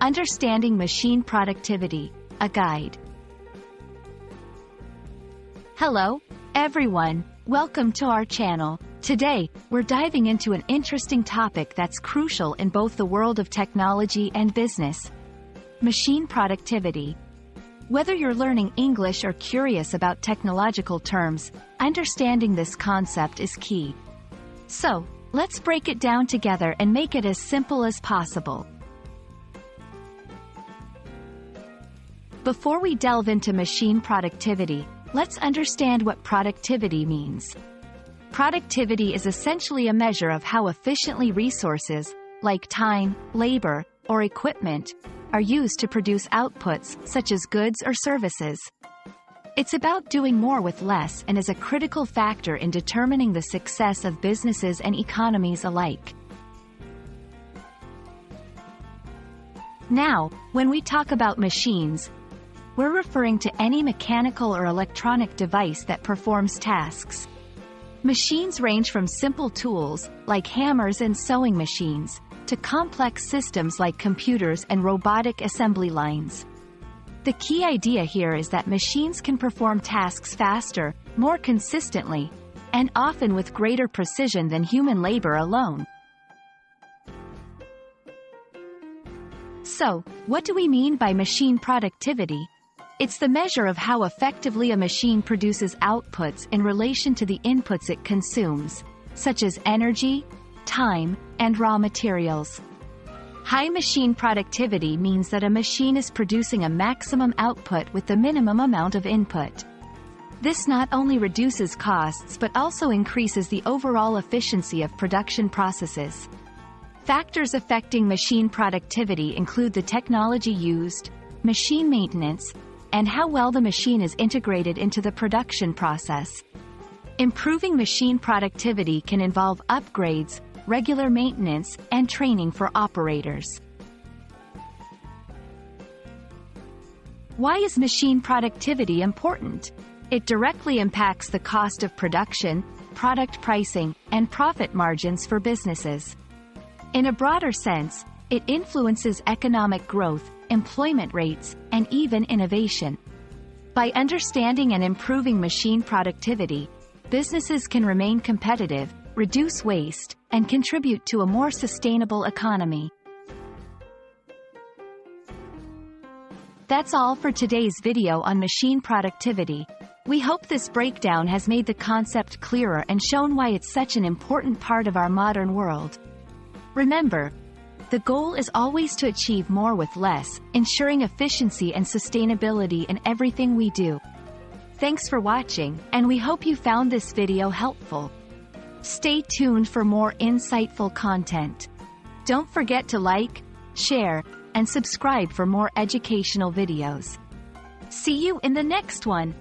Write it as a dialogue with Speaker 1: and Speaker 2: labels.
Speaker 1: Understanding Machine Productivity, a guide. Hello, everyone. Welcome to our channel. Today, we're diving into an interesting topic that's crucial in both the world of technology and business: machine productivity. Whether you're learning English or curious about technological terms, understanding this concept is key. So, let's break it down together and make it as simple as possible. Before we delve into machine productivity, let's understand what productivity means. Productivity is essentially a measure of how efficiently resources, like time, labor, or equipment, are used to produce outputs such as goods or services. It's about doing more with less and is a critical factor in determining the success of businesses and economies alike. Now, when we talk about machines, we're referring to any mechanical or electronic device that performs tasks. Machines range from simple tools, like hammers and sewing machines, to complex systems like computers and robotic assembly lines. The key idea here is that machines can perform tasks faster, more consistently, and often with greater precision than human labor alone. So, what do we mean by machine productivity? It's the measure of how effectively a machine produces outputs in relation to the inputs it consumes, such as energy, time, and raw materials. High machine productivity means that a machine is producing a maximum output with the minimum amount of input. This not only reduces costs but also increases the overall efficiency of production processes. Factors affecting machine productivity include the technology used, machine maintenance, and how well the machine is integrated into the production process. Improving machine productivity can involve upgrades, regular maintenance, and training for operators. Why is machine productivity important? It directly impacts the cost of production, product pricing, and profit margins for businesses. In a broader sense, it influences economic growth, employment rates, and even innovation. By understanding and improving machine productivity, businesses can remain competitive, reduce waste, and contribute to a more sustainable economy. That's all for today's video on machine productivity. We hope this breakdown has made the concept clearer and shown why it's such an important part of our modern world. Remember, the goal is always to achieve more with less, ensuring efficiency and sustainability in everything we do. Thanks for watching, and we hope you found this video helpful. Stay tuned for more insightful content. Don't forget to like, share, and subscribe for more educational videos. See you in the next one.